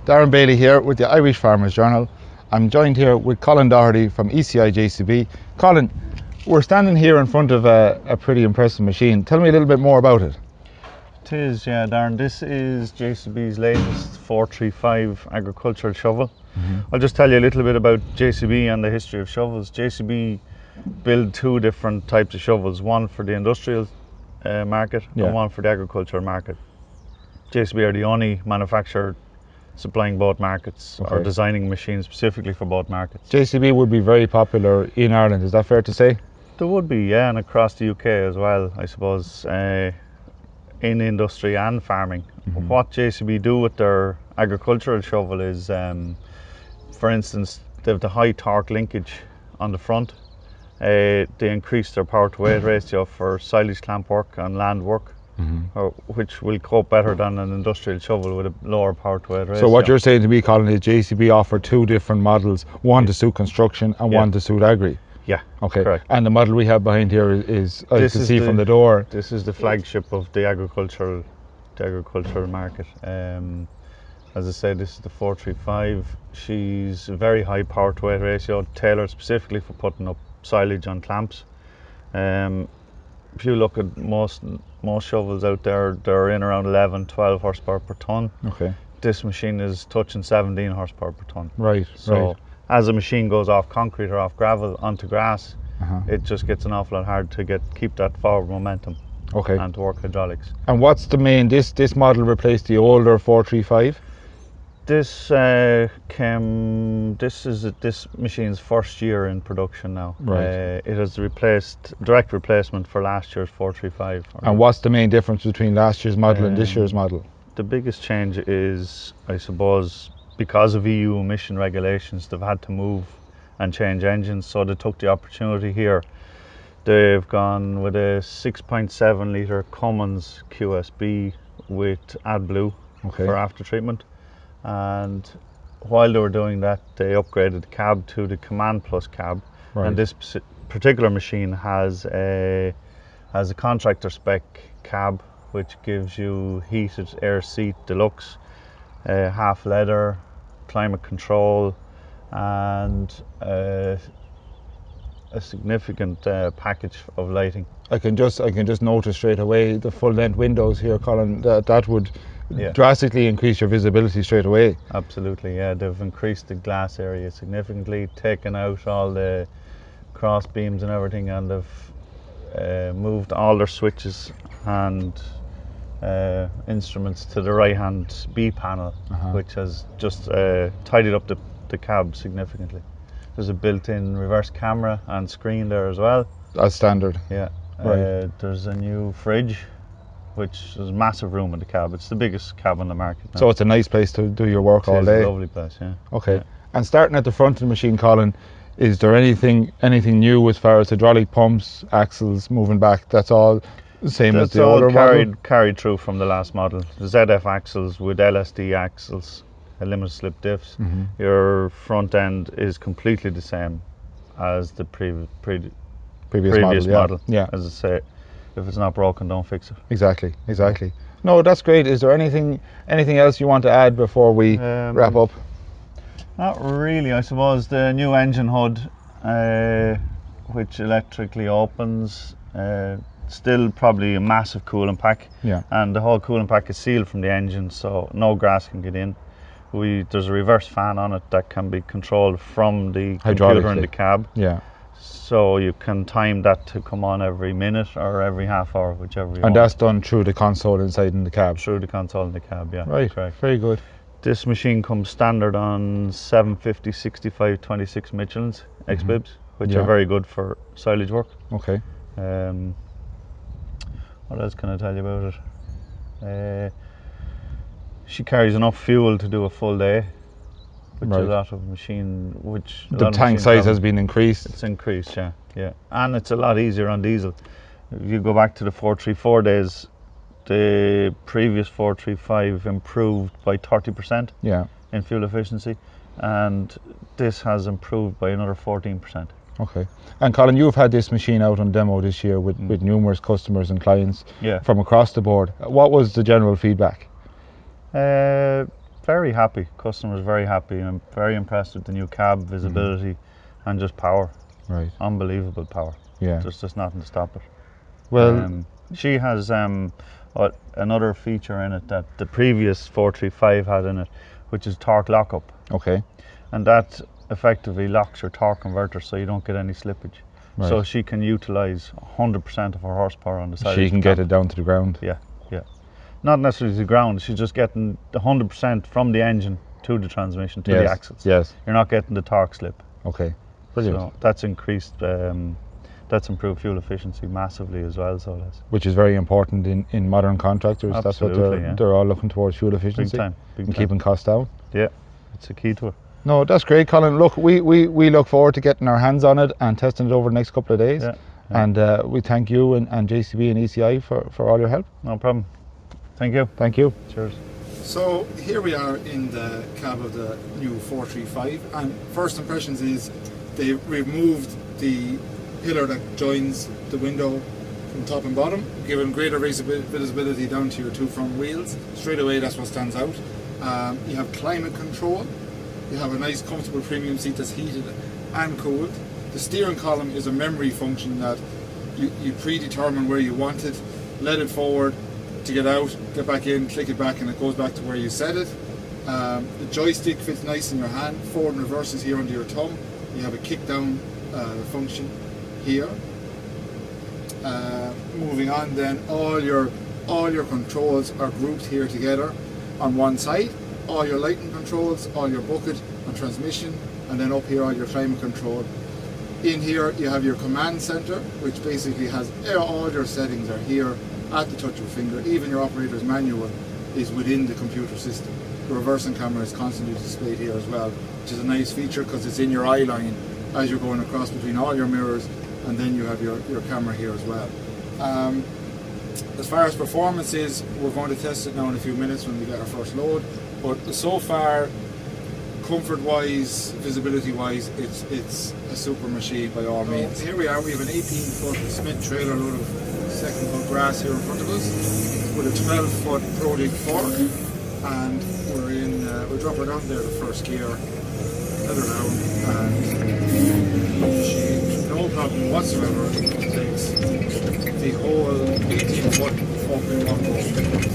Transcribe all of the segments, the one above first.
Darren Bailey here with the Irish Farmers Journal. I'm joined here with Colin Doherty from ECI JCB. Colin, we're standing here in front of a pretty impressive machine. Tell me a little bit more about it. It is, yeah, Darren. This is JCB's latest 435 agricultural shovel. I'll just tell you a little bit about JCB and the history of shovels. JCB build two different types of shovels, one for the industrial market and one for the agricultural market. JCB are the only manufacturer supplying both markets or designing machines specifically for both markets. JCB would be very popular in Ireland, is that fair to say? There would be, yeah, and across the UK as well, I suppose, in industry and farming. What JCB do with their agricultural shovel is, for instance, they have the high torque linkage on the front. They increase their power to weight ratio for silage clamp work and land work. Which will cope better than an industrial shovel with a lower power to weight ratio. So what you're saying to me, Colin, is JCB offer two different models, one to suit construction and one to suit agri. Yeah, okay, correct. And the model we have behind here is I can see from the door. This is the flagship of the agricultural market. As I said, this is the 435. She's a very high power to weight ratio, tailored specifically for putting up silage on clamps. If you look at most shovels out there, they're in around 11-12 horsepower per ton. Okay. This machine is touching 17 horsepower per ton. Right. So as a machine goes off concrete or off gravel onto grass, it just gets an awful lot hard to keep that forward momentum. Okay. And to work hydraulics. And what's the main? This model replaced the older 435. This this machine's first year in production now. Right. It has direct replacement for last year's 435. And what's the main difference between last year's model and this year's model? The biggest change is, I suppose, because of EU emission regulations, they've had to move and change engines. So they took the opportunity here. They've gone with a 6.7 litre Cummins QSB with AdBlue for after treatment. And while they were doing that, they upgraded the cab to the Command Plus cab. Right. And this particular machine has a contractor spec cab, which gives you heated air seat deluxe, half leather, climate control, and a significant package of lighting. I can just notice straight away the full length windows here, Colin. That would drastically increase your visibility straight away. Absolutely, yeah. They've increased the glass area significantly, taken out all the cross beams and everything, and they've moved all their switches and instruments to the right hand B panel, which has just tidied up the cab significantly. There's a built-in reverse camera and screen there as well. As standard. Yeah. Right. There's a new fridge, which is massive room in the cab. It's the biggest cab on the market now. So it's a nice place to do your work all day. It's a lovely place, yeah. Okay. Yeah. And starting at the front of the machine, Colin, is there anything new as far as hydraulic pumps, axles, moving back? That's all the same as the older model? Carried through from the last model. The ZF axles with LSD axles, limited slip diffs. Your front end is completely the same as the previous model. Yeah. As I say, if it's not broken, don't fix it. Exactly. No, that's great. Is there anything else you want to add before we wrap up? Not really. I suppose the new engine hood, which electrically opens, still probably a massive coolant pack. Yeah. And the whole coolant pack is sealed from the engine, so no grass can get in. There's a reverse fan on it that can be controlled from the computer in the cab. Yeah. So you can time that to come on every minute or every half hour, whichever you want. And that's done through the console inside in the cab? Through the console in the cab, yeah. Right, correct. Very good. This machine comes standard on 750, 65, 26 Michelin's X-Bibs, which are very good for silage work. Okay. What else can I tell you about it? She carries enough fuel to do a full day, which a lot of machine, the tank size has been increased. It's increased, yeah, and it's a lot easier on diesel. If you go back to the 434 days, the previous 435 improved by 30% in fuel efficiency, and this has improved by another 14%. Okay. And Colin, you've had this machine out on demo this year with numerous customers and clients from across the board. What was the general feedback? Very happy. Customers very happy. I'm very impressed with the new cab visibility and just power. Right. Unbelievable power. Yeah. There's just nothing to stop it. Well, she has another feature in it that the previous 435 had in it, which is torque lockup. Okay. And that effectively locks your torque converter so you don't get any slippage. Right. So she can utilize 100% of her horsepower on the side. She can get it down to the ground. Yeah, yeah. Not necessarily to the ground. She's just getting the 100% from the engine to the transmission to the axles. Yes. You're not getting the torque slip. Okay. Brilliant. So that's increased. That's improved fuel efficiency massively as well. So that's which is very important in modern contractors. Absolutely, that's what they're all looking towards, fuel efficiency. Big time. And keeping costs down. Yeah, it's a key to it. No, that's great, Colin. Look, we look forward to getting our hands on it and testing it over the next couple of days. Yeah. And we thank you and JCB and ECI for all your help. No problem. Thank you. Thank you. Cheers. So here we are in the cab of the new 435, and first impressions is they removed the pillar that joins the window from top and bottom, giving greater visibility down to your two front wheels. Straight away, that's what stands out. You have climate control. You have a nice comfortable premium seat that's heated and cooled. The steering column is a memory function that you predetermine where you want it, let it forward to get out, get back in, click it back, and it goes back to where you set it. The joystick fits nice in your hand. Forward and reverse is here under your thumb. You have a kick down function here. Moving on, then all your controls are grouped here together on one side. All your lighting controls, all your bucket and transmission, and then up here all your climate control. In here you have your command center, which basically has all your settings are here at the touch of a finger. Even your operator's manual is within the computer system. The reversing camera is constantly displayed here as well, which is a nice feature because it's in your eye line as you're going across between all your mirrors, and then you have your camera here as well. As far as performance is, we're going to test it now in a few minutes when we get our first load, but so far, comfort-wise, visibility-wise, it's a super machine by all means. Here we are, we have an 18-foot Smith trailer load of second-foot grass here in front of us with a 12-foot Pro Dig fork, and we're dropping down there the first gear, head around, and machine, no problem whatsoever, takes the whole 18-foot up in one go.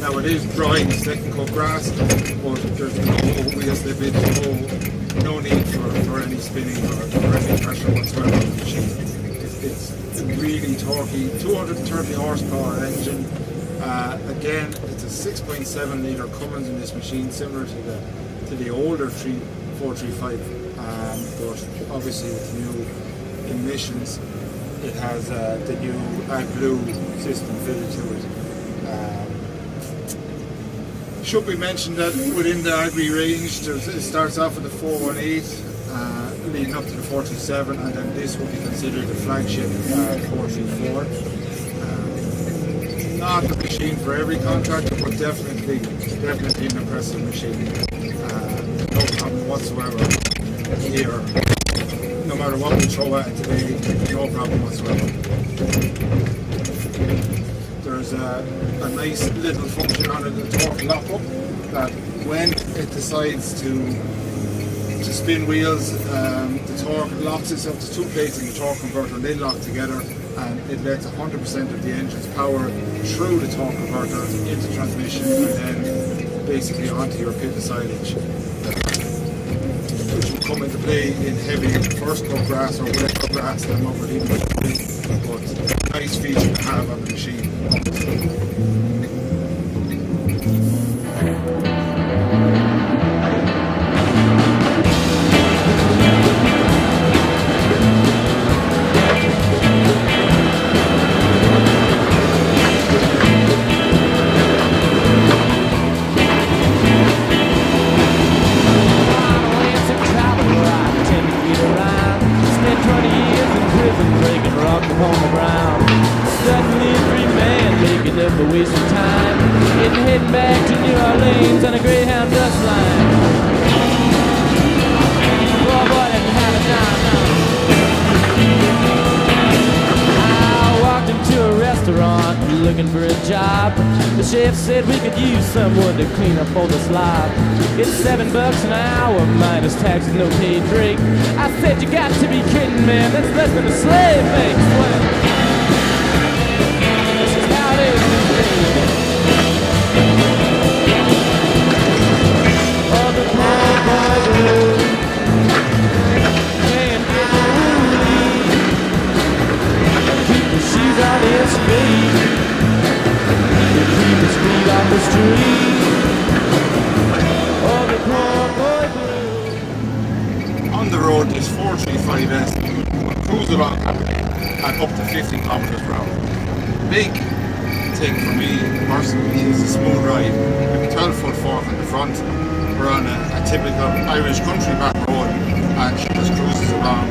Now it is dry, second cut grass, but there's no wheel slippage, no need for any spinning or any pressure whatsoever on the machine. It's really torquey, 230 horsepower engine. Again, it's a 6.7 litre Cummins in this machine, similar to the older 435. But obviously with the new emissions, it has the new AdBlue system fitted to it. Should be mentioned that within the Agri range, it starts off with the 418, leading up to the 427, and then this will be considered the flagship 434. Not the machine for every contractor, but definitely an impressive machine. No problem whatsoever here. No matter what we throw at it today, no problem whatsoever. There's a nice little function on it, the torque lockup, that when it decides to spin wheels, the torque locks itself to two plates in the torque converter, and they lock together, and it lets 100% of the engine's power through the torque converter into transmission, and then basically onto your pit of silage, which will come into play in heavy first cut grass or whatever grass that I'm over leaving, but nice feature to have on the machine. Rest restaurant looking for a job. The chef said we could use someone to clean up all the slop. It's $7 an hour minus taxes, no paid break. I said, you got to be kidding, man, that's less than a slave makes. Well, this is how it is these days. Oh, the poor boy blue can't get no relief. Keep the shoes on his feet, keep his feet off the street. Oh, the poor boy blue. On the road, this 435S will cruise along happily at up to 50 kilometers per hour. Big thing for me personally is a smooth ride. We have a 12-foot fork on the front. We're on a typical Irish country back road, and she just cruises along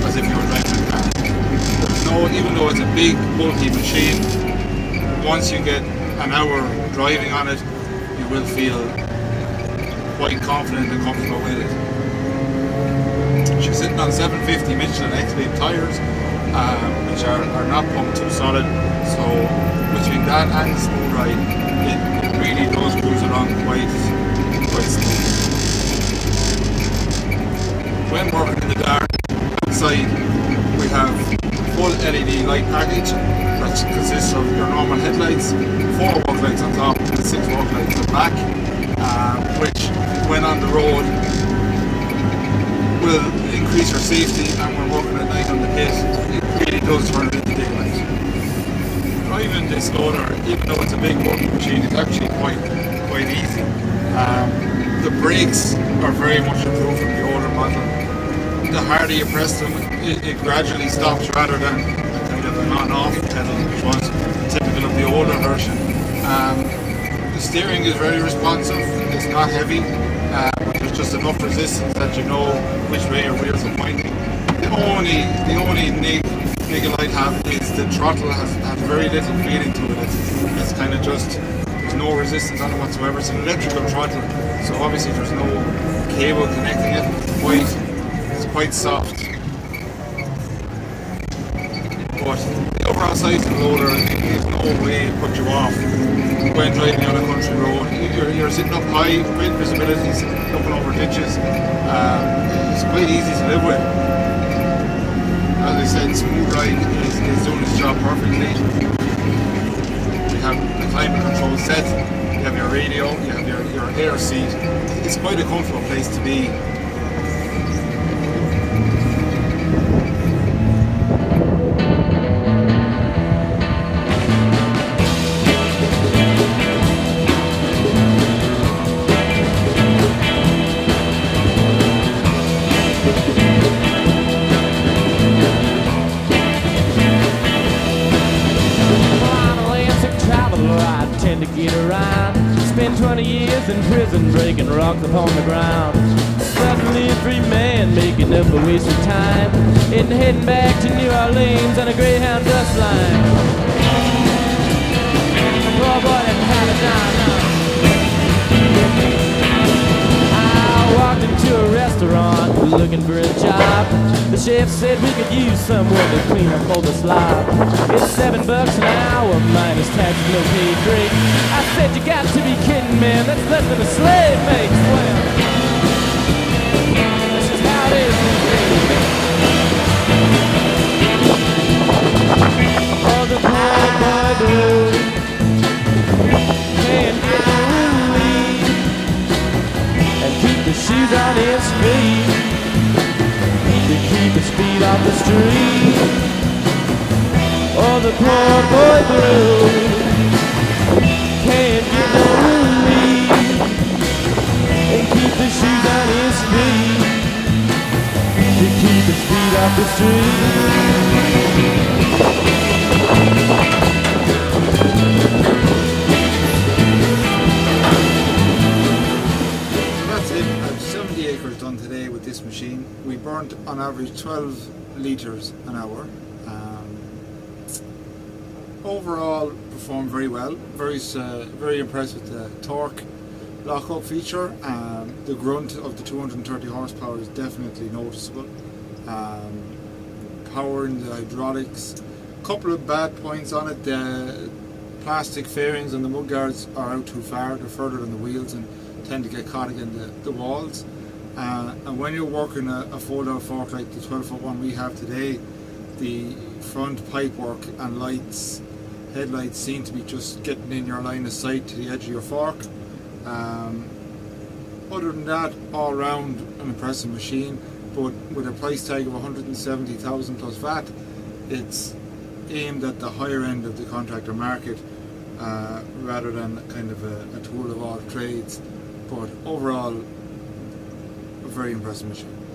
as if you were driving a car. There's no, even though it's a big bulky machine, once you get an hour driving on it, you will feel quite confident and comfortable with it. She's sitting on 750 Michelin X-Leaf tyres, which are not pumped too solid, so between that and the smooth ride, it really does cruise along quite smooth. When working in the dark outside, we have full LED light package that consists of your normal headlights, 4 walk lights on top and 6 walk lights on the back, which when on the road will increase your safety, and when working at night on the pit, it really does turn it into daylight. Driving this loader, even though it's a big working machine, it's actually quite easy. The brakes are very much improved from the older model. The harder you press them, it gradually stops rather than a kind of an on-off pedal, which was typical of the older version. The steering is very responsive, it's not heavy, there's just enough resistance that you know which way your wheels are pointing. The only niggle I'd have is the throttle has very little feeling to it. It's kind of just, there's no resistance on it whatsoever. It's an electrical throttle, so obviously there's no cable connecting it. It's quite soft. But the overall size of the loader is no way to put you off when driving on a country road. You're sitting up high, great visibility, looking over ditches. It's quite easy to live with. As I said, smooth ride is doing its job perfectly. We have the climate control set, you have your radio, you have your air seat. It's quite a comfortable place to be. To get around, spend 20 years in prison breaking rocks upon the ground. Suddenly a free man making up a waste of time, and heading back to New Orleans on a Greyhound bus line. Poor boy didn't have it down. I walked into a restaurant looking for a job. The chef said we could use someone to clean up all the slop. It's $7 an hour minus taxes, no paid break. I said, you got to be kidding, man, that's less than a slave makes. Well, this is how it is these days. Oh, the poor boy blue can't get no relief, and keep the shoes on his feet, to keep his feet off the street. Oh, the poor boy blue can't get no relief, and keep the shoes on his feet, to keep his feet off the So that's it. I've 70 acres done today with this machine. We burnt on average 12 litres an hour. Overall performed very well. Very impressed with the torque lockup feature. The grunt of the 230 horsepower is definitely noticeable. Power in the hydraulics, couple of bad points on it. The plastic fairings and the mudguards are out too far. They're further than the wheels and tend to get caught against the walls. And when you're working a fold-out fork like the 12-foot one we have today, the front pipework and lights, headlights seem to be just getting in your line of sight to the edge of your fork. Other than that, all round an impressive machine, but with a price tag of 170,000 plus VAT, it's aimed at the higher end of the contractor market rather than kind of a tool of all trades. But overall, a very impressive machine.